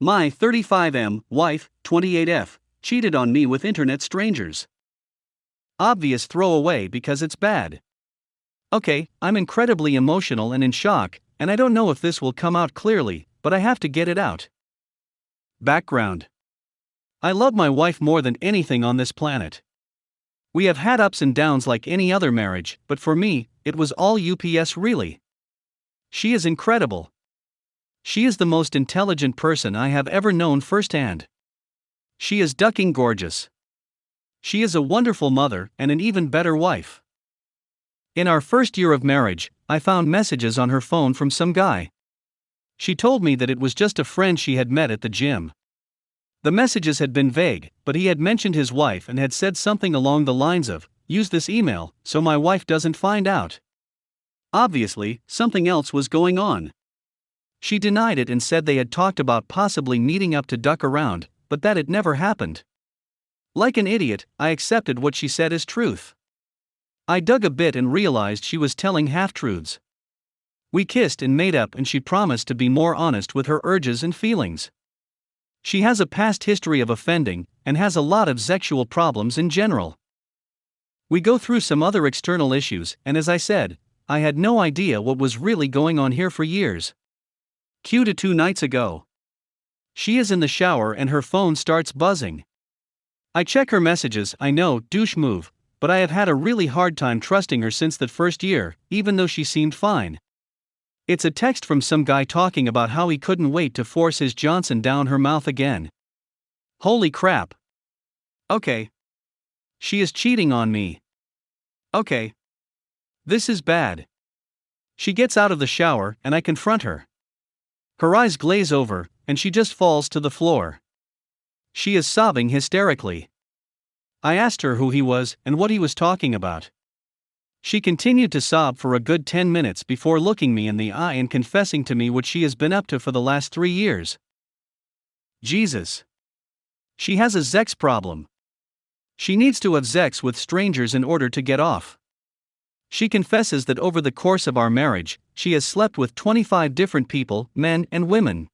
My 35M wife, 28F, cheated on me with internet strangers. Obvious throwaway because it's bad. Okay, I'm incredibly emotional and in shock, and I don't know if this will come out clearly, but I have to get it out. Background. I love my wife more than anything on this planet. We have had ups and downs like any other marriage, but for me, it was all UPS really. She is incredible. She is the most intelligent person I have ever known firsthand. She is ducking gorgeous. She is a wonderful mother and an even better wife. In our first year of marriage, I found messages on her phone from some guy. She told me that it was just a friend she had met at the gym. The messages had been vague, but he had mentioned his wife and had said something along the lines of, "Use this email, so my wife doesn't find out." Obviously, something else was going on. She denied it and said they had talked about possibly meeting up to duck around, but that it never happened. Like an idiot, I accepted what she said as truth. I dug a bit and realized she was telling half-truths. We kissed and made up and she promised to be more honest with her urges and feelings. She has a past history of offending, and has a lot of sexual problems in general. We go through some other external issues, and as I said, I had no idea what was really going on here for years. Cue to 2 nights ago. She is in the shower and her phone starts buzzing. I check her messages, I know, douche move, but I have had a really hard time trusting her since that first year, even though she seemed fine. It's a text from some guy talking about how he couldn't wait to force his Johnson down her mouth again. Holy crap. Okay. She is cheating on me. Okay. This is bad. She gets out of the shower and I confront her. Her eyes glaze over, and she just falls to the floor. She is sobbing hysterically. I asked her who he was and what he was talking about. She continued to sob for a good 10 minutes before looking me in the eye and confessing to me what she has been up to for the last 3 years. Jesus. She has a sex problem. She needs to have sex with strangers in order to get off. She confesses that over the course of our marriage, she has slept with 25 different people, men and women.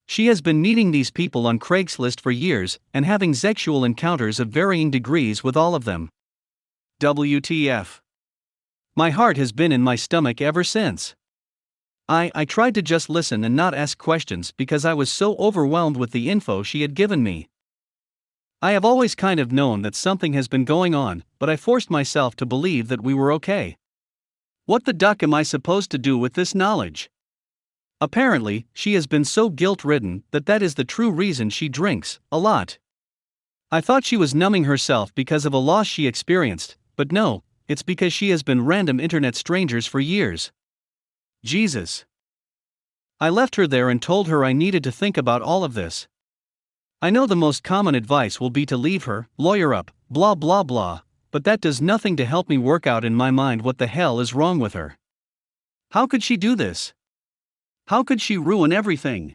She has been meeting these people on Craigslist for years and having sexual encounters of varying degrees with all of them. WTF. My heart has been in my stomach ever since. I tried to just listen and not ask questions because I was so overwhelmed with the info she had given me. I have always kind of known that something has been going on, but I forced myself to believe that we were okay. What the duck am I supposed to do with this knowledge? Apparently, she has been so guilt-ridden that is the true reason she drinks a lot. I thought she was numbing herself because of a loss she experienced, but no, it's because she has been random internet strangers for years. Jesus. I left her there and told her I needed to think about all of this. I know the most common advice will be to leave her, lawyer up, blah blah blah, but that does nothing to help me work out in my mind what the hell is wrong with her. How could she do this? How could she ruin everything?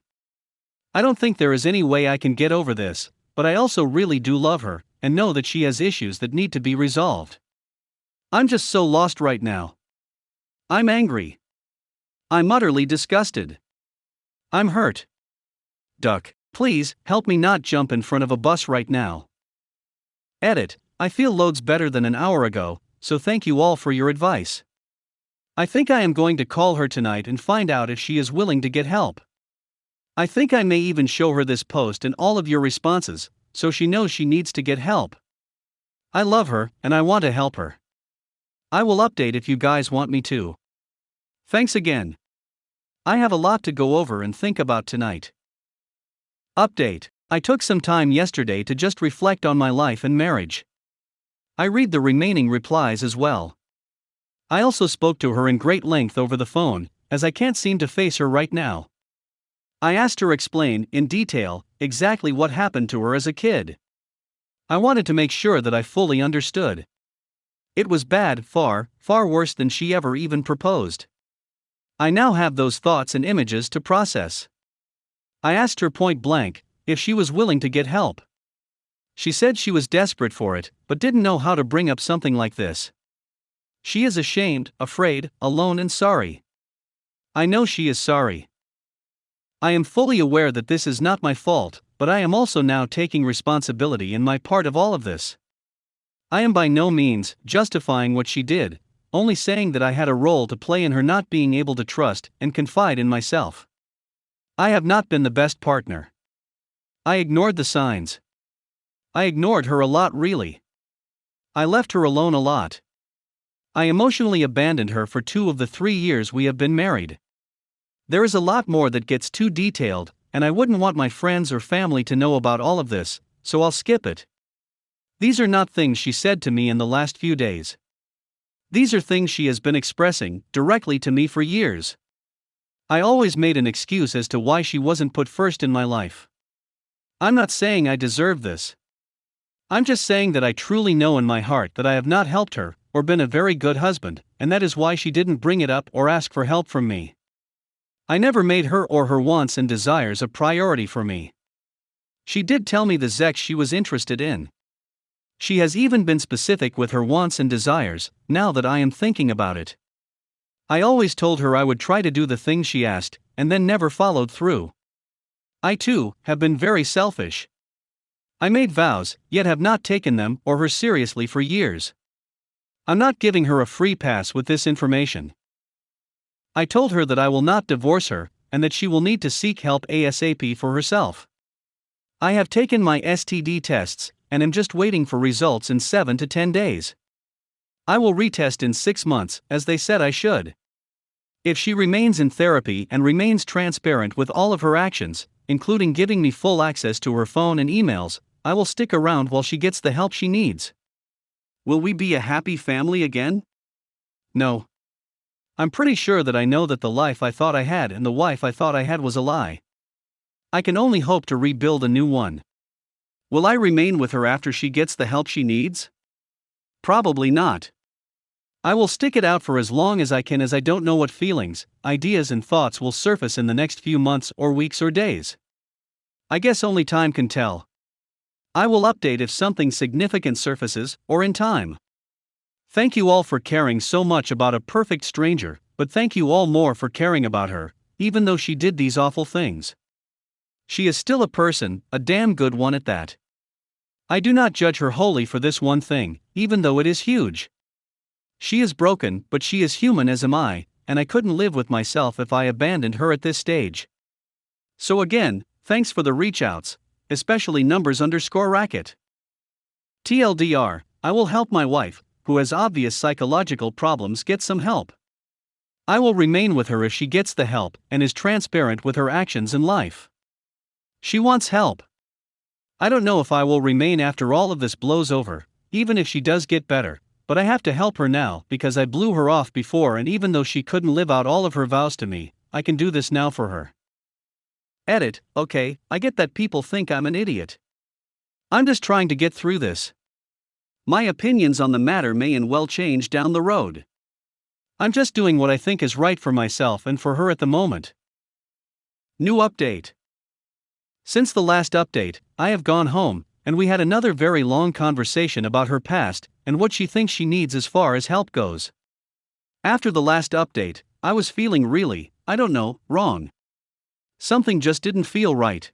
I don't think there is any way I can get over this, but I also really do love her, and know that she has issues that need to be resolved. I'm just so lost right now. I'm angry. I'm utterly disgusted. I'm hurt. Duck, please, help me not jump in front of a bus right now. Edit, I feel loads better than an hour ago, so thank you all for your advice. I think I am going to call her tonight and find out if she is willing to get help. I think I may even show her this post and all of your responses, so she knows she needs to get help. I love her, and I want to help her. I will update if you guys want me to. Thanks again. I have a lot to go over and think about tonight. Update. I took some time yesterday to just reflect on my life and marriage. I read the remaining replies as well. I also spoke to her in great length over the phone, as I can't seem to face her right now. I asked her explain, in detail, exactly what happened to her as a kid. I wanted to make sure that I fully understood. It was bad, far, far worse than she ever even proposed. I now have those thoughts and images to process. I asked her point blank if she was willing to get help. She said she was desperate for it, but didn't know how to bring up something like this. She is ashamed, afraid, alone and sorry. I know she is sorry. I am fully aware that this is not my fault, but I am also now taking responsibility in my part of all of this. I am by no means justifying what she did, only saying that I had a role to play in her not being able to trust and confide in myself. I have not been the best partner. I ignored the signs. I ignored her a lot, really. I left her alone a lot. I emotionally abandoned her for 2 of the 3 years we have been married. There is a lot more that gets too detailed, and I wouldn't want my friends or family to know about all of this, so I'll skip it. These are not things she said to me in the last few days. These are things she has been expressing directly to me for years. I always made an excuse as to why she wasn't put first in my life. I'm not saying I deserve this. I'm just saying that I truly know in my heart that I have not helped her, or been a very good husband, and that is why she didn't bring it up or ask for help from me. I never made her or her wants and desires a priority for me. She did tell me the sex she was interested in. She has even been specific with her wants and desires, now that I am thinking about it. I always told her I would try to do the things she asked, and then never followed through. I too have been very selfish. I made vows, yet have not taken them or her seriously for years. I'm not giving her a free pass with this information. I told her that I will not divorce her, and that she will need to seek help ASAP for herself. I have taken my STD tests, and am just waiting for results in 7 to 10 days. I will retest in 6 months, as they said I should. If she remains in therapy and remains transparent with all of her actions, including giving me full access to her phone and emails, I will stick around while she gets the help she needs. Will we be a happy family again? No. I'm pretty sure that I know that the life I thought I had and the wife I thought I had was a lie. I can only hope to rebuild a new one. Will I remain with her after she gets the help she needs? Probably not. I will stick it out for as long as I can, as I don't know what feelings, ideas and thoughts will surface in the next few months or weeks or days. I guess only time can tell. I will update if something significant surfaces, or in time. Thank you all for caring so much about a perfect stranger, but thank you all more for caring about her, even though she did these awful things. She is still a person, a damn good one at that. I do not judge her wholly for this one thing, even though it is huge. She is broken, but she is human as am I, and I couldn't live with myself if I abandoned her at this stage. So again, thanks for the reach outs, especially numbers_racket. TLDR, I will help my wife, who has obvious psychological problems, get some help. I will remain with her if she gets the help and is transparent with her actions in life. She wants help. I don't know if I will remain after all of this blows over, even if she does get better, but I have to help her now because I blew her off before, and even though she couldn't live out all of her vows to me, I can do this now for her. Edit, okay, I get that people think I'm an idiot. I'm just trying to get through this. My opinions on the matter may and well change down the road. I'm just doing what I think is right for myself and for her at the moment. New update. Since the last update, I have gone home, and we had another very long conversation about her past and what she thinks she needs as far as help goes. After the last update, I was feeling really, I don't know, wrong. Something just didn't feel right.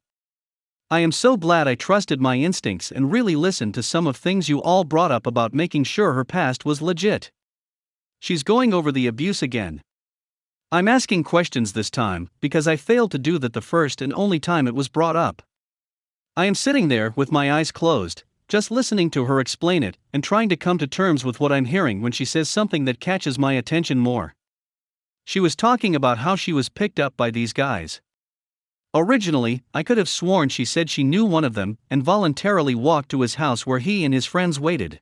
I am so glad I trusted my instincts and really listened to some of things you all brought up about making sure her past was legit. She's going over the abuse again. I'm asking questions this time because I failed to do that the first and only time it was brought up. I am sitting there with my eyes closed, just listening to her explain it and trying to come to terms with what I'm hearing when she says something that catches my attention more. She was talking about how she was picked up by these guys. Originally, I could have sworn she said she knew one of them and voluntarily walked to his house where he and his friends waited.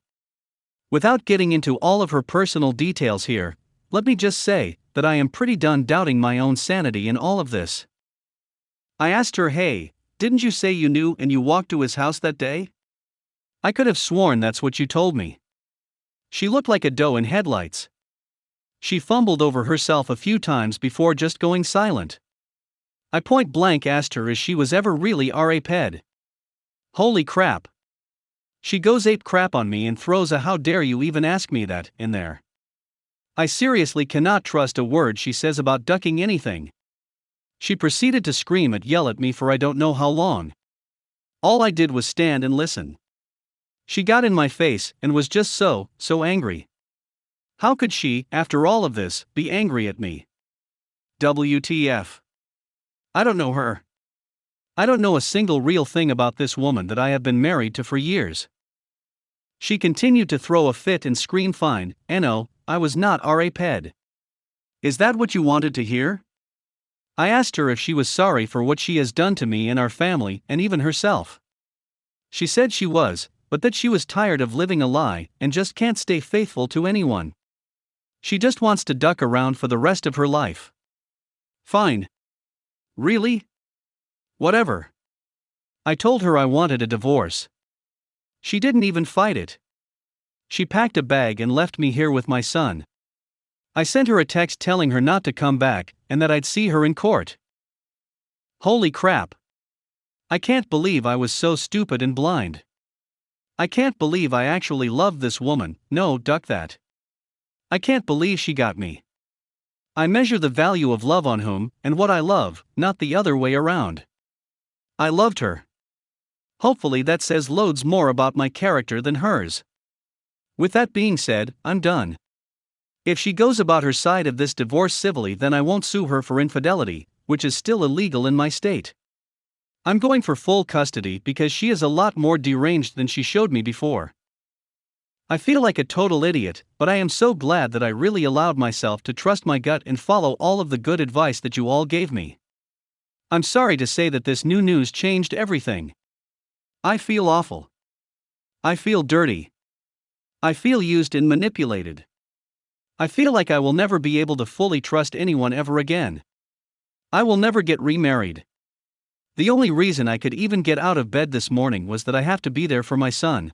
Without getting into all of her personal details here, let me just say that I am pretty done doubting my own sanity in all of this. I asked her, hey, didn't you say you knew and you walked to his house that day? I could have sworn that's what you told me. She looked like a doe in headlights. She fumbled over herself a few times before just going silent. I point blank asked her if she was ever really RA-ped. Holy crap. She goes ape crap on me and throws a "how dare you even ask me that" in there. I seriously cannot trust a word she says about ducking anything. She proceeded to scream and yell at me for I don't know how long. All I did was stand and listen. She got in my face and was just so angry. How could she, after all of this, be angry at me? WTF. I don't know her. I don't know a single real thing about this woman that I have been married to for years. She continued to throw a fit and scream fine, no, I was not raped. Is that what you wanted to hear? I asked her if she was sorry for what she has done to me and our family and even herself. She said she was, but that she was tired of living a lie and just can't stay faithful to anyone. She just wants to duck around for the rest of her life. Fine. Really? Whatever. I told her I wanted a divorce. She didn't even fight it. She packed a bag and left me here with my son. I sent her a text telling her not to come back and that I'd see her in court. Holy crap. I can't believe I was so stupid and blind. I can't believe I actually loved this woman. No, duck that. I can't believe she got me. I measure the value of love on whom and what I love, not the other way around. I loved her. Hopefully that says loads more about my character than hers. With that being said, I'm done. If she goes about her side of this divorce civilly, then I won't sue her for infidelity, which is still illegal in my state. I'm going for full custody because she is a lot more deranged than she showed me before. I feel like a total idiot, but I am so glad that I really allowed myself to trust my gut and follow all of the good advice that you all gave me. I'm sorry to say that this new news changed everything. I feel awful. I feel dirty. I feel used and manipulated. I feel like I will never be able to fully trust anyone ever again. I will never get remarried. The only reason I could even get out of bed this morning was that I have to be there for my son.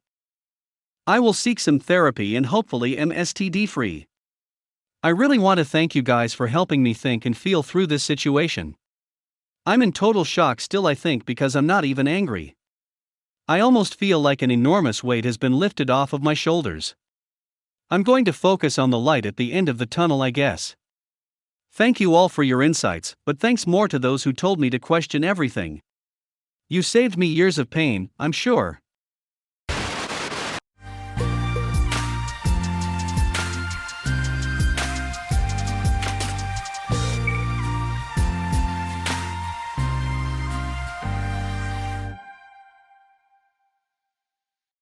I will seek some therapy and hopefully am STD free. I really want to thank you guys for helping me think and feel through this situation. I'm in total shock still, I think, because I'm not even angry. I almost feel like an enormous weight has been lifted off of my shoulders. I'm going to focus on the light at the end of the tunnel, I guess. Thank you all for your insights, but thanks more to those who told me to question everything. You saved me years of pain, I'm sure.